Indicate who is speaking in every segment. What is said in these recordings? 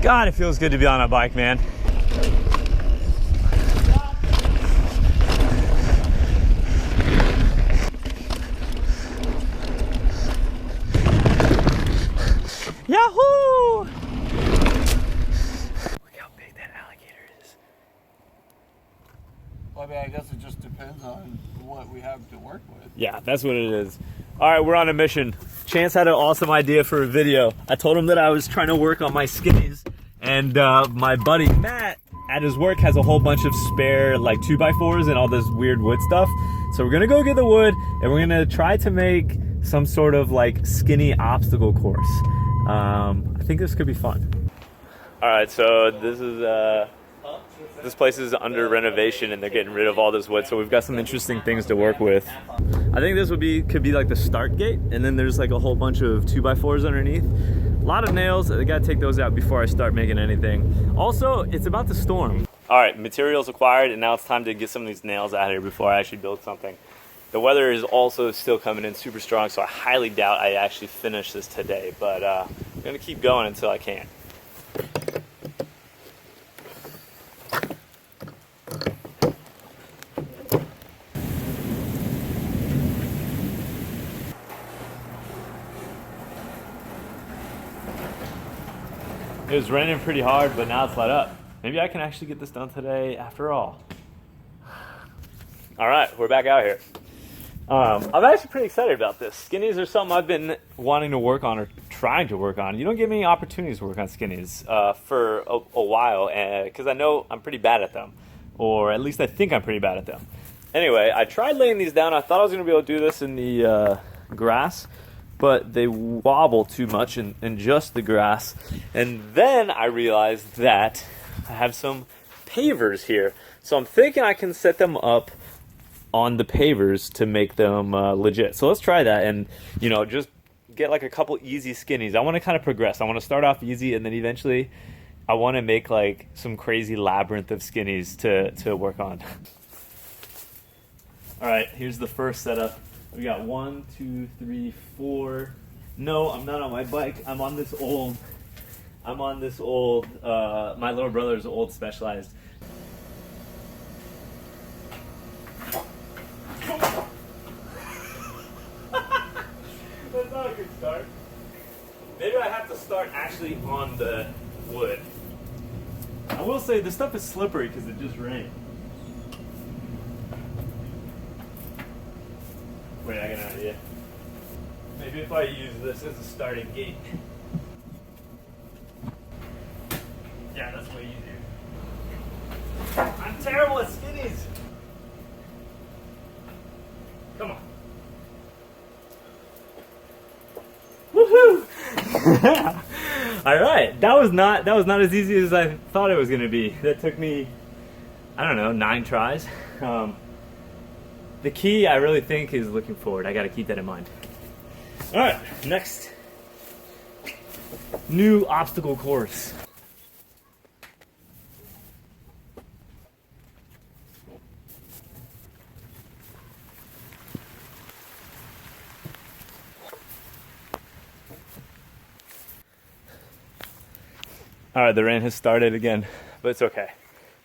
Speaker 1: God, it feels good to be on a bike, man. Yahoo! Look how big that alligator is.
Speaker 2: Well, I mean, I guess it just depends on what we have to work with.
Speaker 1: Yeah, that's what it is. All right, we're on a mission. Chance had an awesome idea for a video. I told him that I was trying to work on my Skinnies, and my buddy Matt at his work has a whole bunch of spare like 2x4s and all this weird wood stuff. So we're gonna go get the wood, and we're gonna try to make some sort of like skinny obstacle course. I think this could be fun. All right, so this place is under renovation and they're getting rid of all this wood, so we've got some interesting things to work with. I think this could be like the start gate, and then there's like a whole bunch of 2x4s underneath. A lot of nails, I gotta take those out before I start making anything. Also, it's about to storm. All right, materials acquired, and now it's time to get some of these nails out of here before I actually build something. The weather is also still coming in super strong, so I highly doubt I actually finish this today, but I'm gonna keep going until I can. It was raining pretty hard, but now it's let up. Maybe I can actually get this done today after all. All right, we're back out here. I'm actually pretty excited about this. Skinnies are something I've been wanting to work on or trying to work on. You don't get many opportunities to work on Skinnies for a while, because I know I'm pretty bad at them, or at least I think I'm pretty bad at them. Anyway, I tried laying these down. I thought I was going to be able to do this in the grass, but they wobble too much in just the grass. And then I realized that I have some pavers here. So I'm thinking I can set them up on the pavers to make them legit. So let's try that, and you know, just get like a couple easy Skinnies. I want to kind of progress. I want to start off easy, and then eventually I want to make like some crazy labyrinth of Skinnies to work on. All right, here's the first setup. We got 1, 2, 3, 4. No, I'm not on my bike. I'm on this old, my little brother's old Specialized. That's not a good start. Maybe I have to start actually on the wood. I will say this stuff is slippery because it just rained. Wait, I got an idea. Maybe if I use this as a starting gate. Yeah, that's way easier. I'm terrible at Skinnies. Come on. Woohoo! All right, that was not as easy as I thought it was going to be. That took me, I don't know, 9 tries. The key, I really think, is looking forward. I got to keep that in mind. All right, next, new obstacle course. All right, the rain has started again, but it's okay.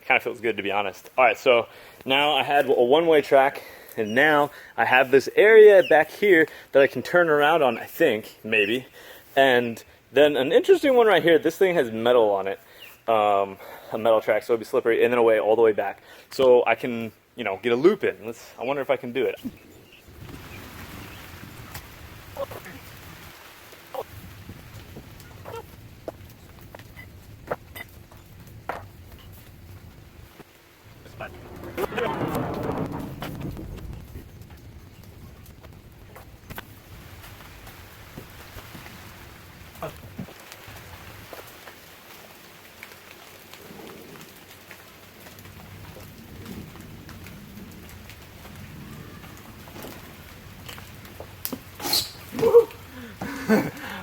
Speaker 1: It kind of feels good, to be honest. All right, so now I had a one-way track, and now I have this area back here that I can turn around on, I think, maybe. And then an interesting one right here, this thing has metal on it, a metal track, so it'll be slippery, and then away all the way back. So I can, you know, get a loop in. I wonder if I can do it.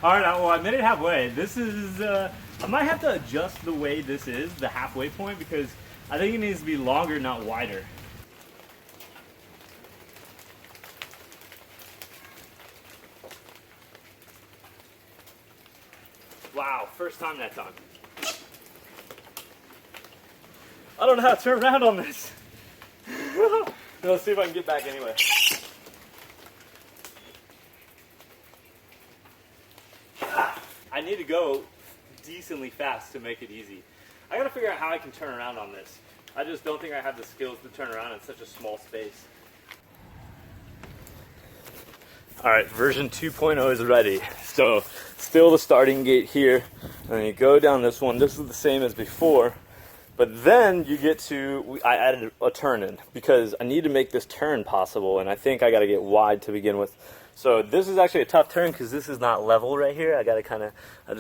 Speaker 1: All right, well, I made it halfway. This is, I might have to adjust the way this is, the halfway point, because I think it needs to be longer, not wider. Wow, first time that's on. I don't know how to turn around on this. Let's see if I can get back anyway. I need to go decently fast to make it easy. I gotta figure out how I can turn around on this. I just don't think I have the skills to turn around in such a small space. All right, version 2.0 is ready. So still the starting gate here, and then you go down this one. This is the same as before, but then you get to, I added a turn in because I need to make this turn possible, and I think I gotta get wide to begin with. So this is actually a tough turn because this is not level right here. I just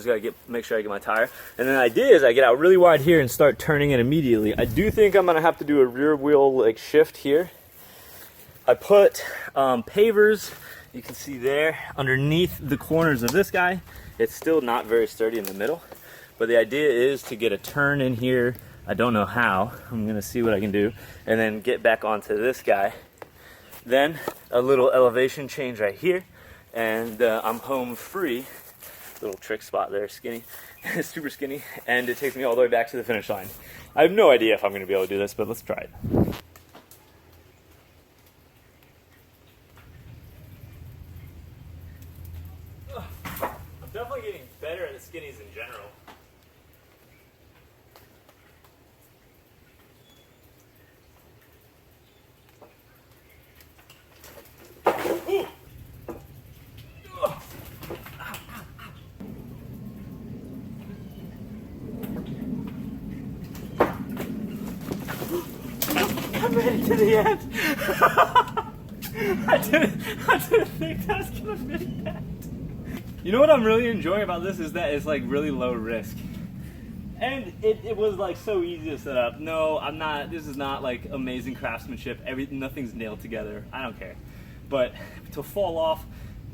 Speaker 1: gotta make sure I get my tire. And then the idea is I get out really wide here and start turning it immediately. I do think I'm gonna have to do a rear wheel like shift here. I put pavers, you can see there, underneath the corners of this guy. It's still not very sturdy in the middle, but the idea is to get a turn in here. I don't know how. I'm gonna see what I can do, and then get back onto this guy. Then a little elevation change right here, and I'm home free. Little trick spot there, skinny, super skinny, and it takes me all the way back to the finish line. I have no idea if I'm gonna be able to do this, but let's try it. I'm definitely getting better at the skinnies in general. I made it to the end. I didn't think that was gonna make that. You know what I'm really enjoying about this is that it's like really low risk. And it was like so easy to set up. No, I'm not, this is not like amazing craftsmanship. Nothing's nailed together. I don't care. But to fall off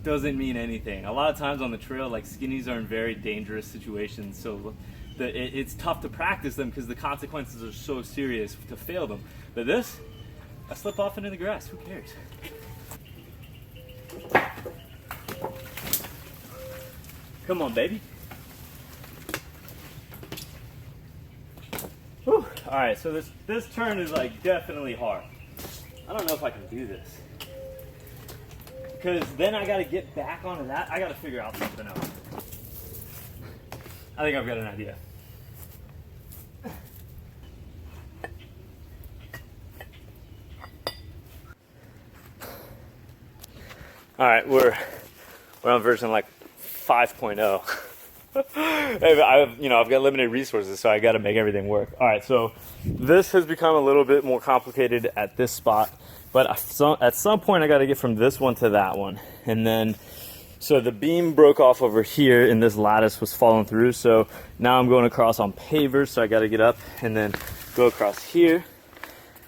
Speaker 1: doesn't mean anything. A lot of times on the trail, like skinnies are in very dangerous situations. So it's tough to practice them because the consequences are so serious to fail them. But this, I slip off into the grass. Who cares? Come on, baby. Whew. All right, so this turn is like definitely hard. I don't know if I can do this. Because then I gotta get back onto that. I gotta figure out something else. I think I've got an idea. All right, we're on version like 5.0. I've got limited resources, so I got to make everything work. All right, so this has become a little bit more complicated at this spot, but at some point I got to get from this one to that one, and then so the beam broke off over here, and this lattice was falling through. So now I'm going across on pavers, so I got to get up and then go across here.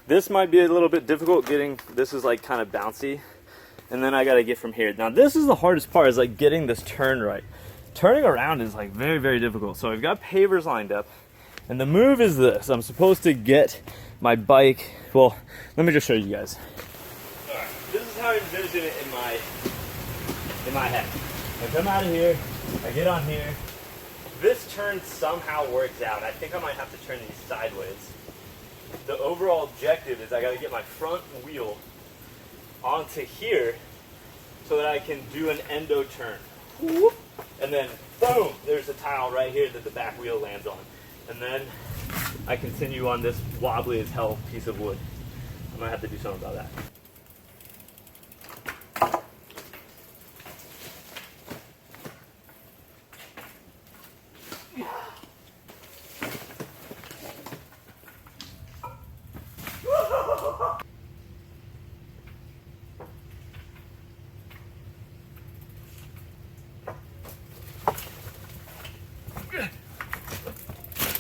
Speaker 1: This might be a little bit difficult getting. This is like kind of bouncy. And then I gotta get from here. Now this is the hardest part, is like getting this turn right. Turning around is like very, very difficult. So I've got pavers lined up, and the move is this. I'm supposed to get my bike, well, let me just show you guys. All right, this is how I envision it in my head. I come out of here, I get on here. This turn somehow works out. I think I might have to turn these sideways. The overall objective is I gotta get my front wheel onto here so that I can do an endo turn. Whoop. And then boom, there's a tile right here that the back wheel lands on. And then I continue on this wobbly as hell piece of wood. I might have to do something about that.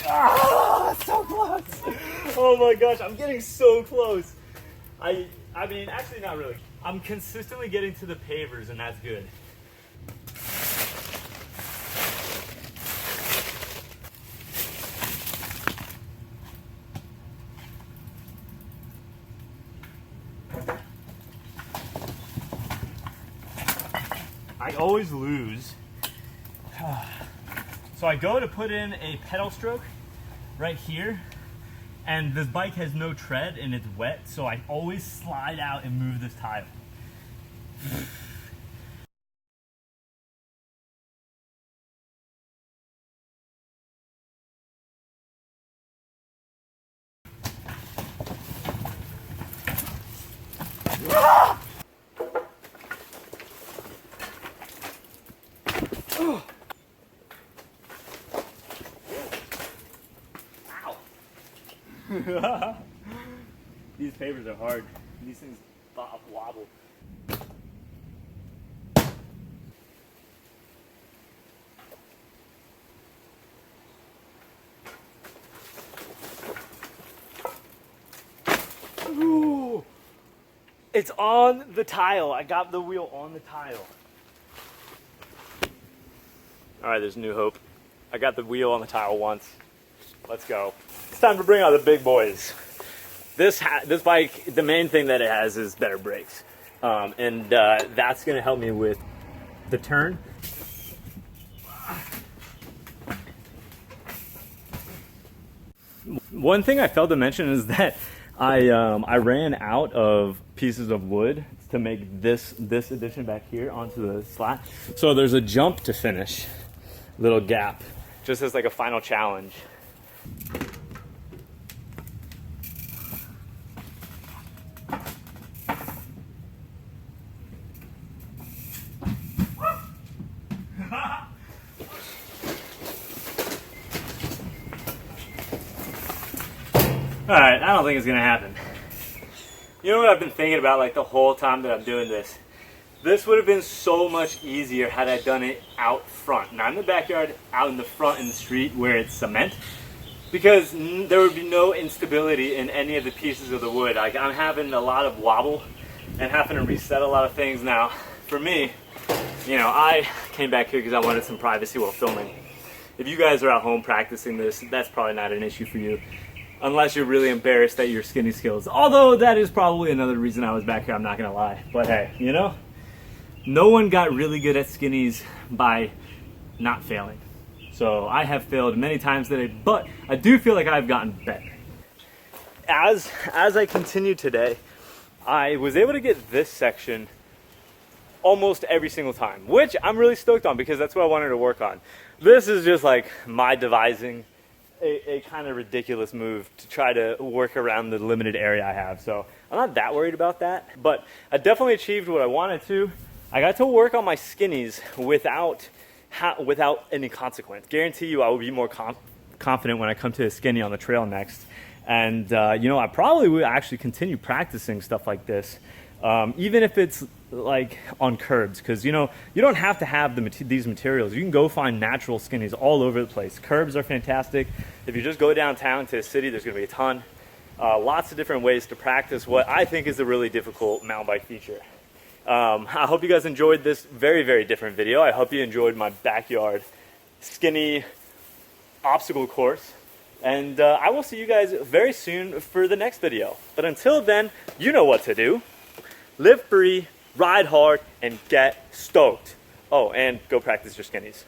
Speaker 1: Ah, so close! Oh my gosh, I'm getting so close. I mean, actually not really. I'm consistently getting to the pavers, and that's good. I always lose. So I go to put in a pedal stroke right here, And this bike has no tread and it's wet, so I always slide out and move this tile. These pavers are hard. These things wobble. Ooh. It's on the tile. I got the wheel on the tile. All right, there's new hope. I got the wheel on the tile once. Let's go. It's time to bring out the big boys. This bike, the main thing that it has is better brakes. That's gonna help me with the turn. One thing I failed to mention is that I ran out of pieces of wood to make this addition back here onto the slat. So there's a jump to finish, little gap, just as like a final challenge. Alright, I don't think it's gonna happen. You know what I've been thinking about like the whole time that I'm doing this? This would have been so much easier had I done it out front. Not in the backyard, out in the front in the street where it's cement. Because there would be no instability in any of the pieces of the wood. Like, I'm having a lot of wobble and having to reset a lot of things. Now, for me, you know, I came back here because I wanted some privacy while filming. If you guys are at home practicing this, that's probably not an issue for you. Unless you're really embarrassed at your skinny skills. Although that is probably another reason I was back here, I'm not gonna lie. But hey, you know, no one got really good at skinnies by not failing. So I have failed many times today, but I do feel like I've gotten better. As I continue today, I was able to get this section almost every single time, which I'm really stoked on because that's what I wanted to work on. This is just like my devising a kind of ridiculous move to try to work around the limited area I have. So I'm not that worried about that, but I definitely achieved what I wanted to. I got to work on my skinnies without any consequence. Guarantee you I will be more confident when I come to a skinny on the trail next. And you know, I probably will actually continue practicing stuff like this, even if it's like on curbs, because you know, you don't have to have these materials. You can go find natural skinnies all over the place. Curbs are fantastic. If you just go downtown to a city, there's gonna be a ton. Lots of different ways to practice what I think is a really difficult mountain bike feature. I hope you guys enjoyed this very, very different video. I hope you enjoyed my backyard skinny obstacle course. And I will see you guys very soon for the next video. But until then, you know what to do. Live free, ride hard, and get stoked. Oh, and go practice your skinnies.